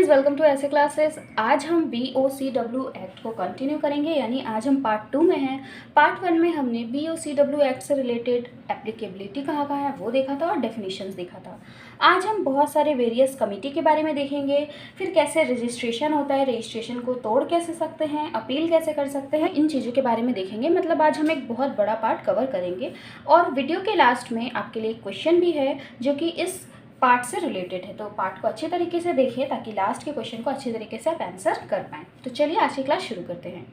Friends, welcome to ऐसे classes. आज हम BOCW एक्ट को कंटिन्यू करेंगे, यानी आज हम पार्ट 2 में हैं। पार्ट 1 में हमने BOCW एक्ट से रिलेटेड एप्लीकेबिलिटी कहाँ है वो देखा था और डेफिनेशंस देखा था। आज हम बहुत सारे वेरियस कमेटी के बारे में देखेंगे, फिर कैसे रजिस्ट्रेशन होता है, रजिस्ट्रेशन को तोड़ कैसे सकते हैं, अपील कैसे कर सकते हैं, इन चीज़ों के बारे में देखेंगे। मतलब आज हम एक बहुत बड़ा पार्ट कवर करेंगे और वीडियो के लास्ट में आपके लिए एक क्वेश्चन भी है जो कि इस पार्ट से रिलेटेड है। तो पार्ट को अच्छे तरीके से देखिए ताकि लास्ट के क्वेश्चन को अच्छे तरीके से आप आंसर कर पाएँ। तो चलिए आज की क्लास शुरू करते हैं।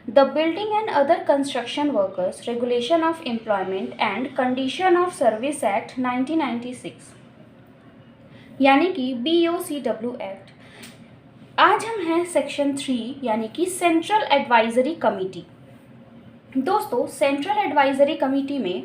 The building and other construction workers regulation of employment and condition of service act 1996 यानी कि BOCW एक्ट। आज हम हैं सेक्शन 3 यानी कि सेंट्रल एडवाइजरी कमेटी। दोस्तों, सेंट्रल एडवाइजरी कमेटी में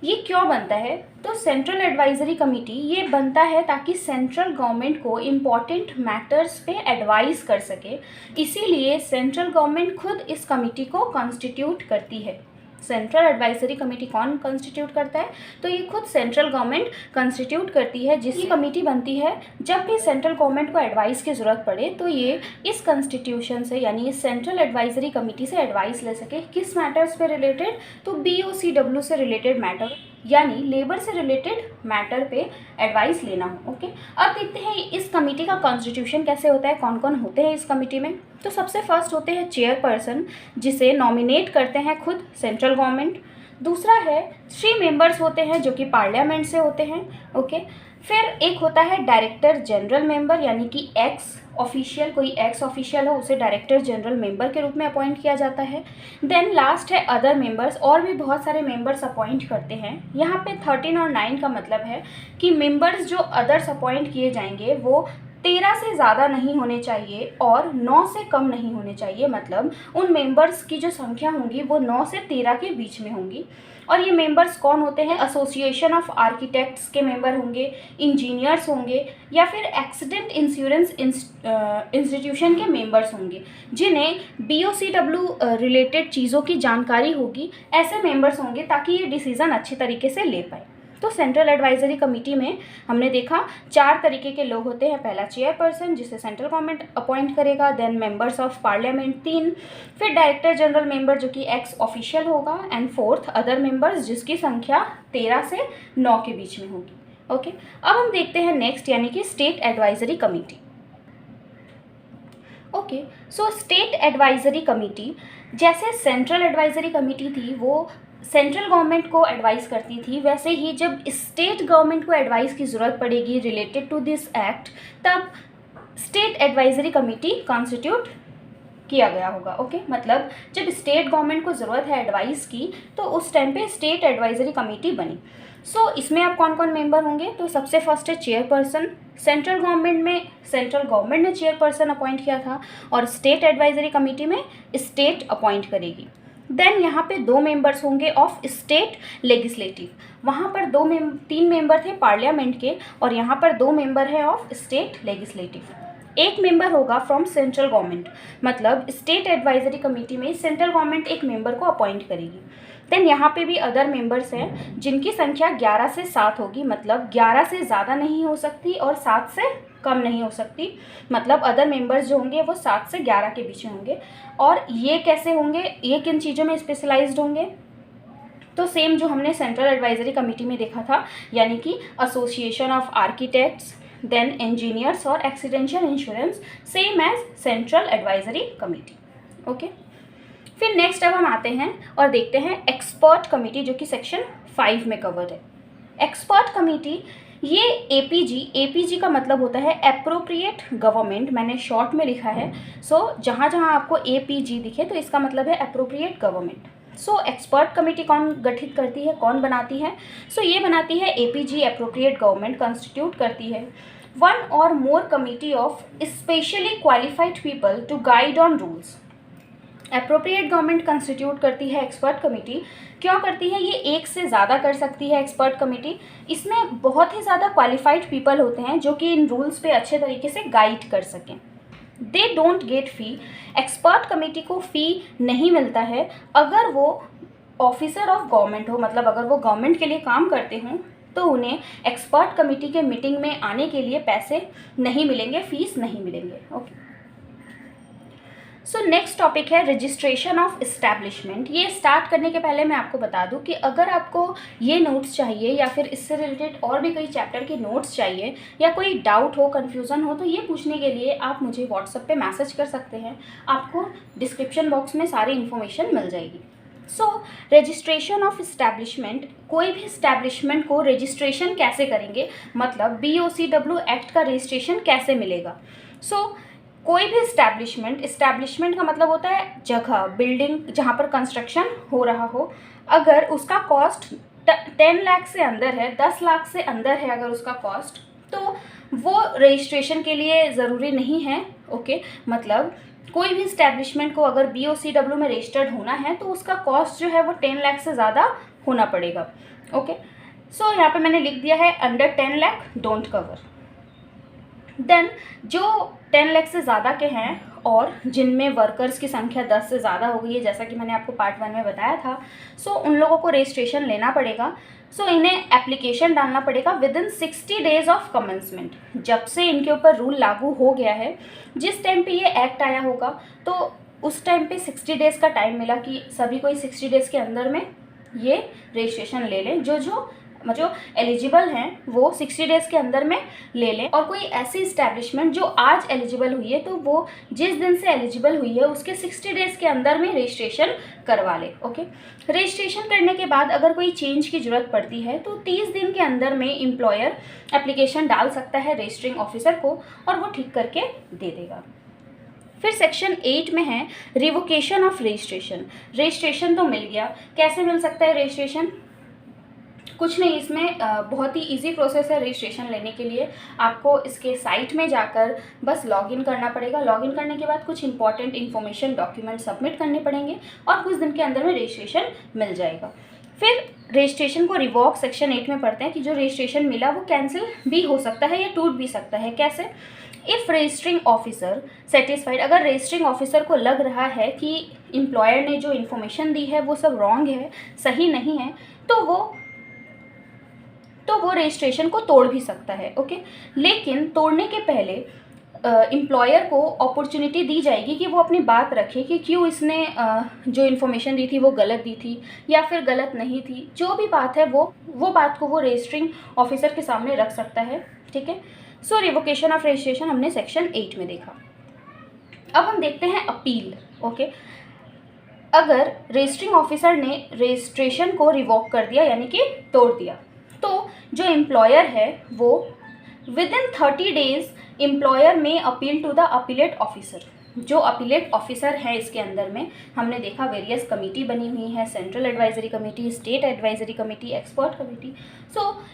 ये क्यों बनता है? तो सेंट्रल एडवाइजरी कमेटी ये बनता है ताकि सेंट्रल गवर्नमेंट को इम्पॉर्टेंट मैटर्स पे एडवाइस कर सके। इसीलिए सेंट्रल गवर्नमेंट खुद इस कमेटी को कॉन्स्टिट्यूट करती है। सेंट्रल एडवाइजरी कमेटी कौन कॉन्स्टिट्यूट करता है? तो ये खुद सेंट्रल गवर्नमेंट कॉन्स्टिट्यूट करती है। जिसकी कमेटी बनती है जब भी सेंट्रल गवर्नमेंट को एडवाइस की ज़रूरत पड़े तो ये इस कॉन्स्टिट्यूशन से यानी इस सेंट्रल एडवाइजरी कमेटी से एडवाइस ले सके। किस मैटर्स पे रिलेटेड? तो BOCW से रिलेटेड मैटर यानी लेबर से रिलेटेड मैटर पे एडवाइस लेना हो। ओके, अब देखते हैं इस कमेटी का कॉन्स्टिट्यूशन कैसे होता है, कौन कौन होते हैं इस कमेटी में। तो सबसे फर्स्ट होते हैं चेयरपर्सन, जिसे नॉमिनेट करते हैं खुद सेंट्रल गवर्नमेंट। दूसरा है 3 मेंबर्स होते हैं जो कि पार्लियामेंट से होते हैं। ओके, फिर एक होता है डायरेक्टर जनरल मेंबर यानी कि एक्स ऑफिशियल, कोई एक्स ऑफिशियल हो उसे डायरेक्टर जनरल मेंबर के रूप में अपॉइंट किया जाता है। देन लास्ट है अदर मेंबर्स, और भी बहुत सारे मेंबर्स अपॉइंट करते हैं। यहाँ पे 13 और 9 का मतलब है कि मेंबर्स जो अदर्स अपॉइंट किए जाएंगे वो 13 से ज़्यादा नहीं होने चाहिए और 9 से कम नहीं होने चाहिए। मतलब उन मेंबर्स की जो संख्या होंगी वो 9 से 13 के बीच में होंगी। और ये मेंबर्स कौन होते हैं? एसोसिएशन ऑफ आर्किटेक्ट्स के मेंबर होंगे, इंजीनियर्स होंगे, या फिर एक्सीडेंट इंश्योरेंस इंस्टीट्यूशन के मेंबर्स होंगे जिन्हें BOCW रिलेटेड चीज़ों की जानकारी होगी। ऐसे मेंबर्स होंगे ताकि ये डिसीज़न अच्छे तरीके से ले पाए। तो सेंट्रल एडवाइजरी कमेटी में हमने देखा 4 तरीके के लोग होते हैं। पहला चेयरपर्सन जिसे सेंट्रल गवर्नमेंट अपॉइंट करेगा, देन मेंबर्स ऑफ पार्लियामेंट 3, फिर डायरेक्टर जनरल मेंबर जो कि एक्स ऑफिशियल होगा, एंड फोर्थ अदर मेंबर्स जिसकी संख्या 13 से 9 के बीच में होगी। ओके, अब हम देखते हैं नेक्स्ट यानी कि स्टेट एडवाइजरी कमेटी। ओके, सो स्टेट एडवाइजरी कमेटी जैसे सेंट्रल एडवाइजरी कमेटी थी वो सेंट्रल गवर्नमेंट को एडवाइस करती थी, वैसे ही जब स्टेट गवर्नमेंट को एडवाइस की ज़रूरत पड़ेगी रिलेटेड टू दिस एक्ट तब स्टेट एडवाइजरी कमेटी कॉन्स्टिट्यूट किया गया होगा। ओके, मतलब जब स्टेट गवर्नमेंट को ज़रूरत है एडवाइस की तो उस टाइम पे स्टेट एडवाइजरी कमेटी बनी। सो इसमें आप कौन कौन मेंबर होंगे? तो सबसे फर्स्ट है चेयरपर्सन। सेंट्रल गवर्नमेंट ने चेयरपर्सन अपॉइंट किया था और स्टेट एडवाइजरी कमेटी में स्टेट अपॉइंट करेगी। देन यहाँ पे 2 मेंबर्स होंगे ऑफ स्टेट लेजिस्लेटिव। वहाँ पर 3 मेंबर थे पार्लियामेंट के और यहाँ पर 2 मेंबर है ऑफ स्टेट लेजिस्लेटिव। एक मेंबर होगा फ्रॉम सेंट्रल गवर्नमेंट, मतलब स्टेट एडवाइजरी कमेटी में सेंट्रल गवर्नमेंट एक मेंबर को अपॉइंट करेगी। देन यहाँ पे भी अदर मेंबर्स हैं जिनकी संख्या 11 से 7 होगी, मतलब 11 से ज़्यादा नहीं हो सकती और 7 से कम नहीं हो सकती। मतलब अदर मेंबर्स जो होंगे वो 7 से 11 के बीच में होंगे। और ये कैसे होंगे, ये किन चीज़ों में स्पेशलाइज्ड होंगे? तो सेम जो हमने सेंट्रल एडवाइजरी कमेटी में देखा था, यानी कि association of architects, then engineers और accidental insurance, same as central advisory committee. Okay, फिर नेक्स्ट अब हम आते हैं और देखते हैं एक्सपर्ट कमेटी जो कि सेक्शन 5 में कवर्ड है। एक्सपर्ट कमेटी ये APG का मतलब होता है एप्रोप्रिएट गवर्नमेंट, मैंने शॉर्ट में लिखा है। सो जहाँ जहाँ आपको APG दिखे तो इसका मतलब है एप्रोप्रिएट गवर्नमेंट। सो एक्सपर्ट कमेटी कौन गठित करती है, कौन बनाती है? सो ये बनाती है APG, एप्रोप्रिएट गवर्नमेंट कॉन्स्टिट्यूट करती है 1 or more committee of specially qualified people to guide on rules. Appropriate government constitute करती है एक्सपर्ट कमेटी। क्यों करती है? ये एक से ज़्यादा कर सकती है एक्सपर्ट कमेटी। इसमें बहुत ही ज़्यादा क्वालिफाइड पीपल होते हैं जो कि इन रूल्स पे अच्छे तरीके से गाइड कर सकें। They don't get fee. Expert committee को फ़ी नहीं मिलता है अगर वो ऑफिसर ऑफ गवर्नमेंट हो, मतलब अगर वो गवर्नमेंट के लिए काम करते हों तो उन्हें एक्सपर्ट कमेटी के मीटिंग में आने के लिए पैसे नहीं मिलेंगे, फीस नहीं मिलेंगे। ओके, सो नेक्स्ट टॉपिक है रजिस्ट्रेशन ऑफ इस्टेब्लिशमेंट। ये स्टार्ट करने के पहले मैं आपको बता दूं कि अगर आपको ये नोट्स चाहिए या फिर इससे रिलेटेड और भी कई चैप्टर के नोट्स चाहिए या कोई डाउट हो, कन्फ्यूज़न हो, तो ये पूछने के लिए आप मुझे व्हाट्सएप पे मैसेज कर सकते हैं। आपको डिस्क्रिप्शन बॉक्स में सारी इन्फॉर्मेशन मिल जाएगी। सो रजिस्ट्रेशन ऑफ इस्टेब्लिशमेंट, कोई भी इस्टेब्लिशमेंट को रजिस्ट्रेशन कैसे करेंगे, मतलब BOCW एक्ट का रजिस्ट्रेशन कैसे मिलेगा। कोई भी इस्टेब्लिशमेंट का मतलब होता है जगह, बिल्डिंग जहाँ पर कंस्ट्रक्शन हो रहा हो। अगर उसका कॉस्ट 10 लाख से अंदर है, 10 लाख से अंदर है अगर उसका कॉस्ट, तो वो रजिस्ट्रेशन के लिए ज़रूरी नहीं है। ओके, मतलब कोई भी इस्टेब्लिशमेंट को अगर BOCW में रजिस्टर्ड होना है तो उसका कॉस्ट जो है वो 10 लाख से ज़्यादा होना पड़ेगा। ओके, सो यहाँ पे मैंने लिख दिया है under 10 lakh don't cover. Then जो 10 लाख से ज़्यादा के हैं और जिनमें वर्कर्स की संख्या 10 से ज़्यादा हो गई है, जैसा कि मैंने आपको पार्ट 1 में बताया था, उन लोगों को रजिस्ट्रेशन लेना पड़ेगा। इन्हें एप्लीकेशन डालना पड़ेगा विदिन 60 डेज ऑफ कमेंसमेंट। जब से इनके ऊपर रूल लागू हो गया है, जिस टाइम पे ये एक्ट आया होगा तो उस टाइम पे 60 डेज़ का टाइम मिला कि सभी को 60 डेज़ के अंदर में ये रजिस्ट्रेशन ले लें। जो एलिजिबल हैं वो 60 डेज़ के अंदर में ले लें। और कोई ऐसी इस्टेब्लिशमेंट जो आज एलिजिबल हुई है तो वो जिस दिन से एलिजिबल हुई है उसके 60 डेज़ के अंदर में रजिस्ट्रेशन करवा ले। ओके, रजिस्ट्रेशन करने के बाद अगर कोई चेंज की ज़रूरत पड़ती है तो 30 दिन के अंदर में एम्प्लॉयर एप्लीकेशन डाल सकता है रजिस्टरिंग ऑफिसर को और वो ठीक करके दे देगा। फिर सेक्शन 8 में है रिवोकेशन ऑफ रजिस्ट्रेशन। रजिस्ट्रेशन तो मिल गया, कैसे मिल सकता है रजिस्ट्रेशन? कुछ नहीं, इसमें बहुत ही इजी प्रोसेस है रजिस्ट्रेशन लेने के लिए। आपको इसके साइट में जाकर बस लॉगिन करना पड़ेगा। लॉगिन करने के बाद कुछ इंपॉर्टेंट इन्फॉर्मेशन डॉक्यूमेंट सबमिट करने पड़ेंगे और कुछ दिन के अंदर में रजिस्ट्रेशन मिल जाएगा। फिर रजिस्ट्रेशन को रिवॉक सेक्शन 8 में पढ़ते हैं कि जो रजिस्ट्रेशन मिला वो कैंसिल भी हो सकता है या टूट भी सकता है। कैसे? इफ़ रजिस्टरिंग ऑफिसर सेटिस्फाइड, अगर रजिस्टरिंग ऑफिसर को लग रहा है कि एम्प्लॉयर ने जो इन्फॉर्मेशन दी है वो सब रॉन्ग है, सही नहीं है, तो वो रजिस्ट्रेशन को तोड़ भी सकता है। ओके, लेकिन तोड़ने के पहले एम्प्लॉयर को अपॉर्चुनिटी दी जाएगी कि वो अपनी बात रखे कि क्यों इसने जो इन्फॉर्मेशन दी थी वो गलत दी थी या फिर गलत नहीं थी। जो भी बात है वो बात को वो रजिस्टरिंग ऑफिसर के सामने रख सकता है। ठीक है, सो रिवोकेशन ऑफ रजिस्ट्रेशन हमने सेक्शन 8 में देखा। अब हम देखते हैं अपील। ओके, अगर रजिस्टरिंग ऑफिसर ने रजिस्ट्रेशन को रिवोक कर दिया यानी कि तोड़ दिया, तो जो एम्प्लॉयर है वो विदिन 30 डेज एम्प्लॉयर में appeal to the appellate officer. जो अपीलेट ऑफिसर है इसके अंदर में हमने देखा वेरियस कमेटी बनी हुई है, central advisory committee, state advisory committee, expert committee.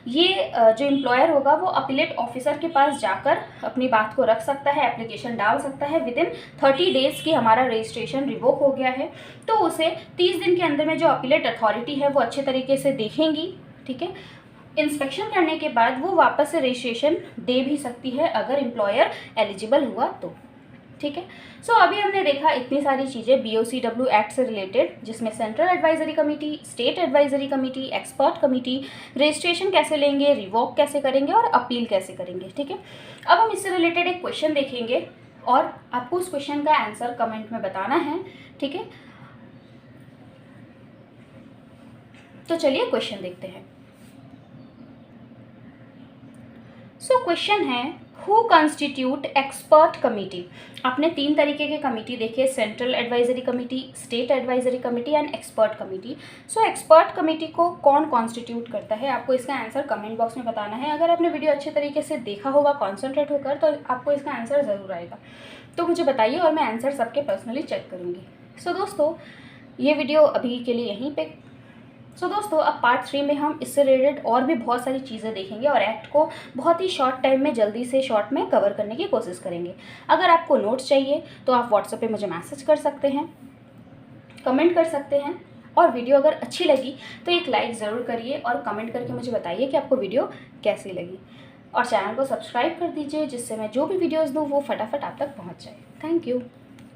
ये जो एम्प्लॉयर होगा वो अपीलेट ऑफिसर के पास जाकर अपनी बात को रख सकता है, एप्लीकेशन डाल सकता है विदिन 30 डेज़ की हमारा रजिस्ट्रेशन रिवोक हो गया है। तो उसे 30 दिन के अंदर में जो अपीलेट अथॉरिटी है वो अच्छे तरीके से देखेंगी। ठीक है, इंस्पेक्शन करने के बाद वो वापस से रजिस्ट्रेशन दे भी सकती है अगर एम्प्लॉयर एलिजिबल हुआ तो। ठीक है, अभी हमने देखा इतनी सारी चीज़ें BOCW एक्ट से रिलेटेड, जिसमें central advisory committee, state advisory committee, expert committee, registration कैसे लेंगे, रिवोक कैसे करेंगे और अपील कैसे करेंगे। ठीक है, अब हम इससे रिलेटेड एक क्वेश्चन देखेंगे और आपको उस क्वेश्चन का आंसर कमेंट में बताना है। ठीक है, तो चलिए क्वेश्चन देखते हैं। क्वेश्चन है हु कॉन्स्टिट्यूट एक्सपर्ट कमेटी। आपने 3 तरीके के कमेटी देखे, central advisory committee, state advisory committee and expert committee. Expert committee को कौन कॉन्स्टिट्यूट करता है, आपको इसका आंसर कमेंट बॉक्स में बताना है। अगर आपने वीडियो अच्छे तरीके से देखा होगा, कॉन्सेंट्रेट होकर, तो आपको इसका आंसर ज़रूर आएगा। तो मुझे बताइए और मैं आंसर सबके पर्सनली चेक करूँगी। दोस्तों ये वीडियो अभी के लिए यहीं पे। दोस्तों अब पार्ट 3 में हम इससे रिलेटेड और भी बहुत सारी चीज़ें देखेंगे और एक्ट को बहुत ही शॉर्ट टाइम में जल्दी से शॉर्ट में कवर करने की कोशिश करेंगे। अगर आपको नोट्स चाहिए तो आप व्हाट्सएप पे मुझे मैसेज कर सकते हैं, कमेंट कर सकते हैं, और वीडियो अगर अच्छी लगी तो एक लाइक ज़रूर करिए और कमेंट करके मुझे बताइए कि आपको वीडियो कैसी लगी, और चैनल को सब्सक्राइब कर दीजिए जिससे मैं जो भी वीडियोज़ दूँ वो फटाफट आप तक पहुँच जाए। Thank you.